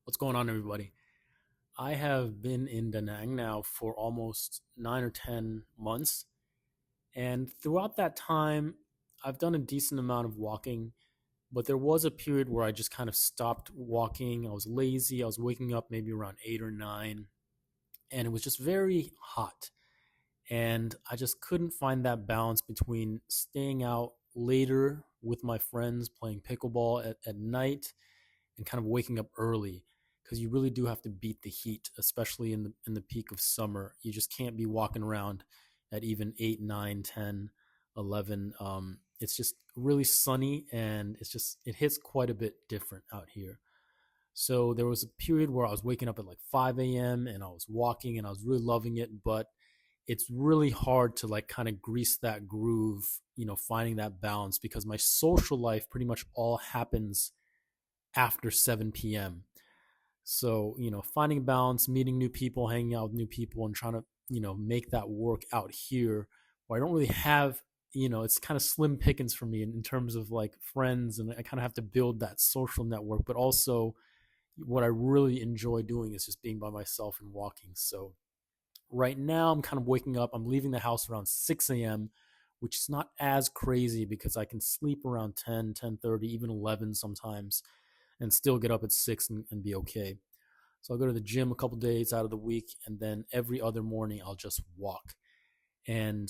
What's going on, everybody? I have been in Da Nang now for almost 9 or 10 months. And throughout that time, I've done a decent amount of walking, but there was a period where I just kind of stopped walking. I was lazy. I was waking up maybe around 8 or 9, and it was just very hot. And I just couldn't find that balance between staying out later with my friends playing pickleball at night and kind of waking up early because you really do have to beat the heat, especially in the peak of summer. You just can't be walking around at even 8, 9, 10, 11. It's just really sunny and it hits quite a bit different out here. So there was a period where I was waking up at like 5 a.m. and I was walking and I was really loving it, but it's really hard to like kind of grease that groove, finding that balance because my social life pretty much all happens after 7 p.m. So, finding balance, meeting new people, hanging out with new people, and trying to, make that work out here where I don't really have, it's kind of slim pickings for me in terms of like friends. And I kind of have to build that social network. But also, what I really enjoy doing is just being by myself and walking. So, right now, I'm kind of waking up. I'm leaving the house around 6 a.m., which is not as crazy because I can sleep around 10, 10:30, even 11 sometimes and still get up at 6 and be okay. So I'll go to the gym a couple days out of the week, and then every other morning I'll just walk. And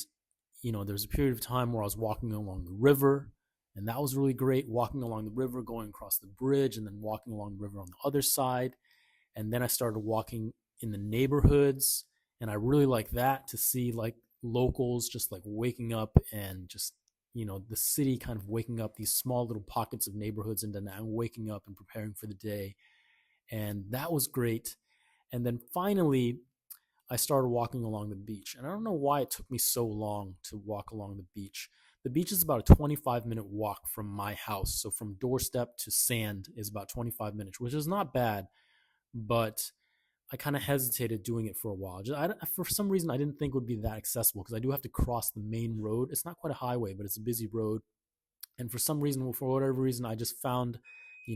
there's a period of time where I was walking along the river, and that was really great. Walking along the river, going across the bridge, and then walking along the river on the other side. And then I started walking in the neighborhoods, and I really like that to see like locals just like waking up and just the city kind of waking up, these small little pockets of neighborhoods in Da Nang waking up and preparing for the day. And that was great. And then finally, I started walking along the beach. And I don't know why it took me so long to walk along the beach. The beach is about a 25-minute walk from my house. So from doorstep to sand is about 25 minutes, which is not bad. But I kind of hesitated doing it for a while. For some reason, I didn't think it would be that accessible because I do have to cross the main road. It's not quite a highway, but it's a busy road. And for some reason, for whatever reason, I just found,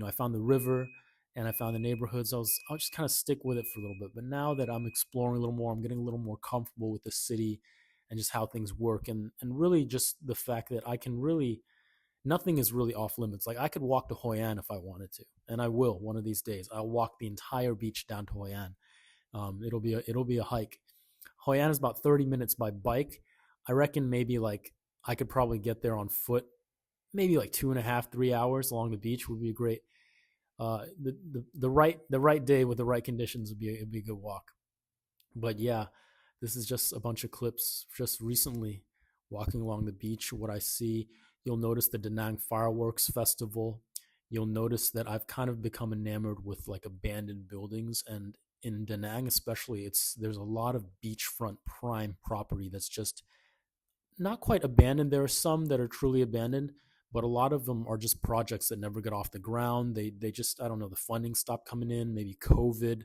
I found the river and I found the neighborhoods. I'll just kind of stick with it for a little bit. But now that I'm exploring a little more, I'm getting a little more comfortable with the city and just how things work, and really just the fact that I can really nothing is really off limits. Like I could walk to Hoi An if I wanted to, and I will one of these days. I'll walk the entire beach down to Hoi An. It'll be a hike. Hoi An is about 30 minutes by bike. I reckon maybe like I could probably get there on foot. Maybe like 2.5, 3 hours along the beach would be great. The right day with the right conditions would be a good walk. But yeah, this is just a bunch of clips just recently walking along the beach. What I see, you'll notice the Da Nang Fireworks Festival. You'll notice that I've kind of become enamored with like abandoned buildings, and in Da Nang especially, there's a lot of beachfront prime property that's just not quite abandoned. There are some that are truly abandoned, but a lot of them are just projects that never get off the ground. They just, I don't know, the funding stopped coming in, maybe COVID.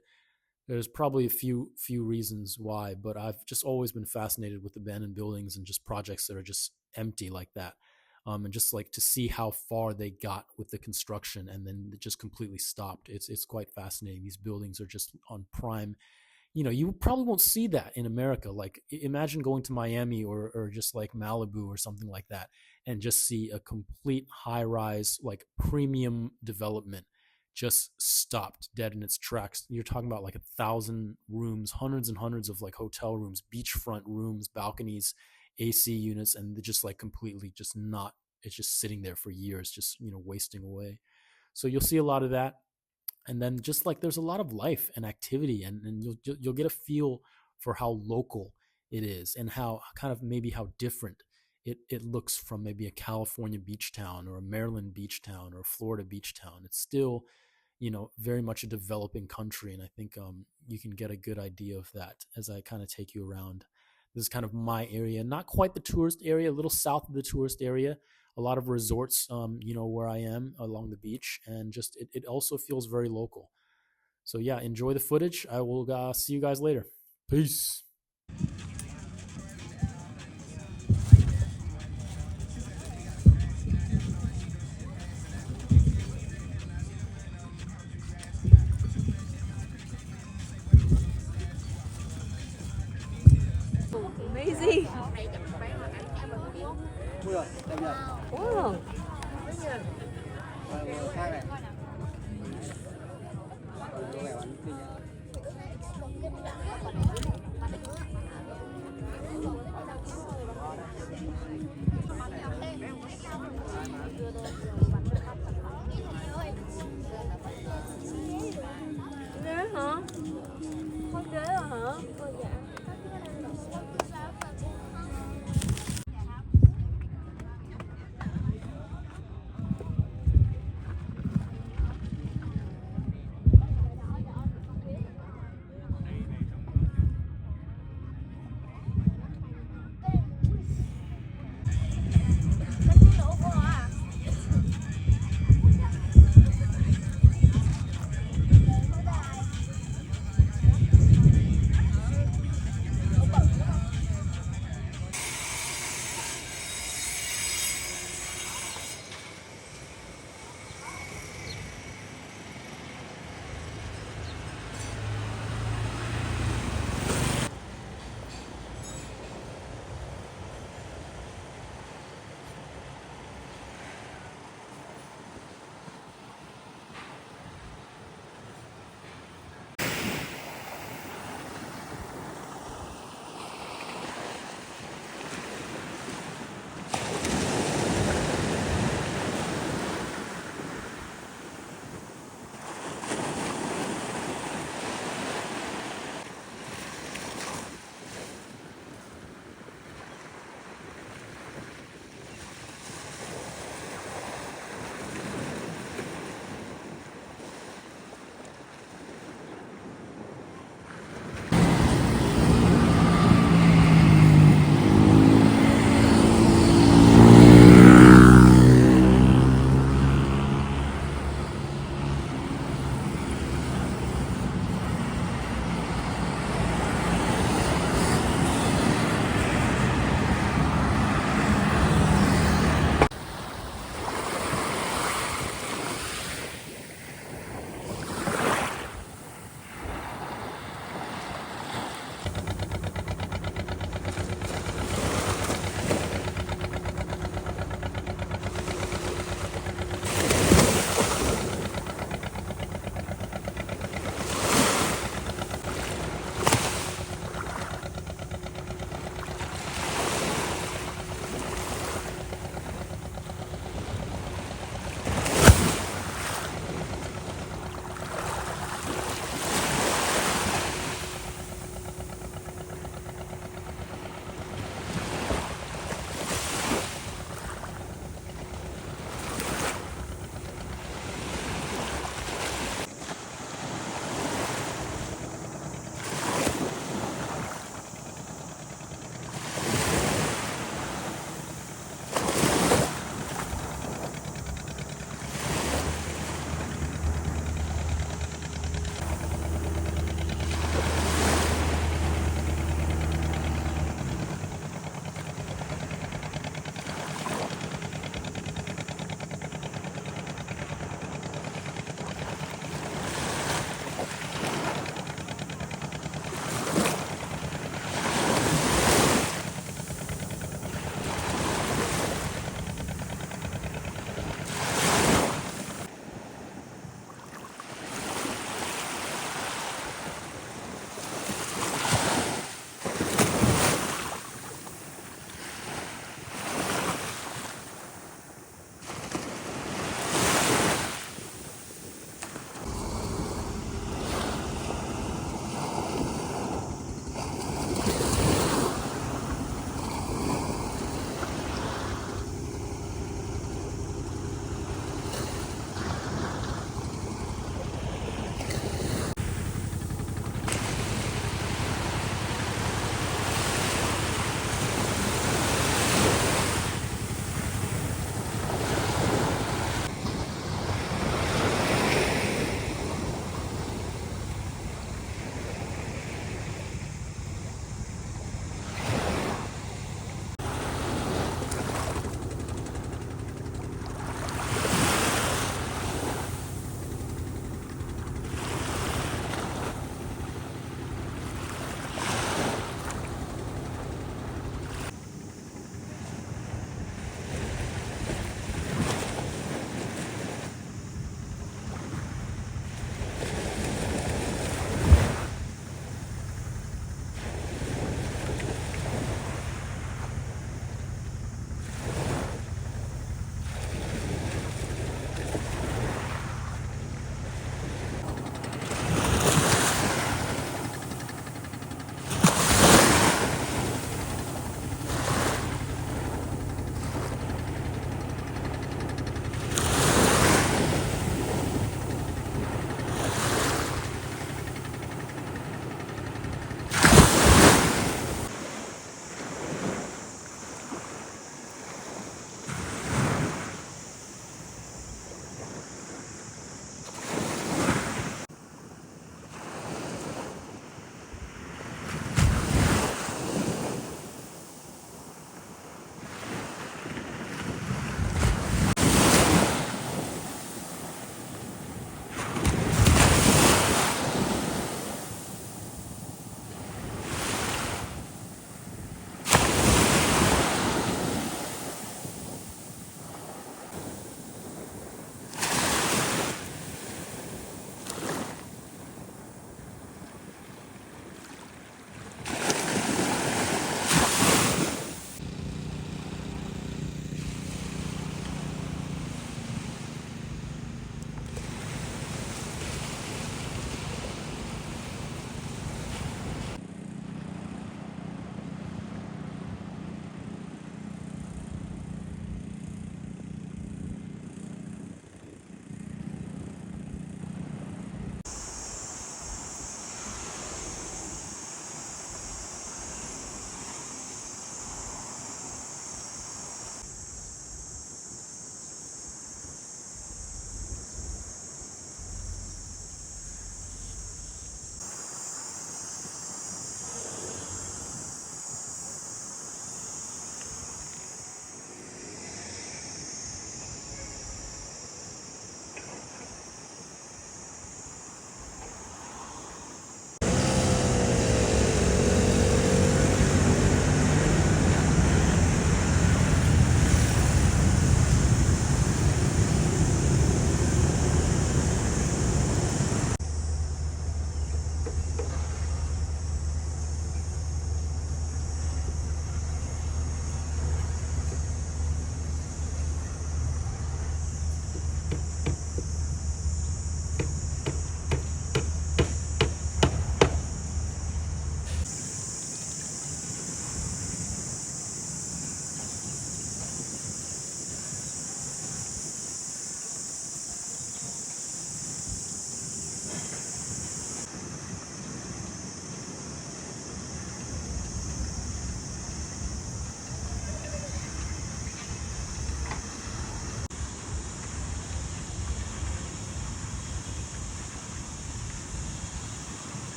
There's probably a few reasons why, but I've just always been fascinated with abandoned buildings and just projects that are just empty like that. And just like to see how far they got with the construction and then it just completely stopped. It's quite fascinating. These buildings are just on prime. You probably won't see that in America. Like imagine going to Miami or just like Malibu or something like that and just see a complete high rise, like premium development just stopped dead in its tracks. You're talking about like 1,000 rooms, hundreds and hundreds of like hotel rooms, beachfront rooms, balconies, AC units, and they're just like completely just not, it's just sitting there for years, just, wasting away. So you'll see a lot of that. And then just like there's a lot of life and activity, and you'll get a feel for how local it is and how kind of maybe how different it looks from maybe a California beach town or a Maryland beach town or a Florida beach town. It's still, very much a developing country, and I think you can get a good idea of that as I kind of take you around. This is kind of my area, not quite the tourist area, a little south of the tourist area. A lot of resorts, where I am along the beach, and just it also feels very local. So yeah, enjoy the footage. I will see you guys later. Peace. gì? Mua rồi, đem rồi. Wow. Khác này. Đồ này bán kinh nhá. Ghế hả? Có ghế rồi hả? Dạ.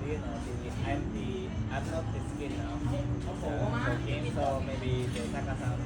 I'm not the skin now. Okay, so maybe the Takasam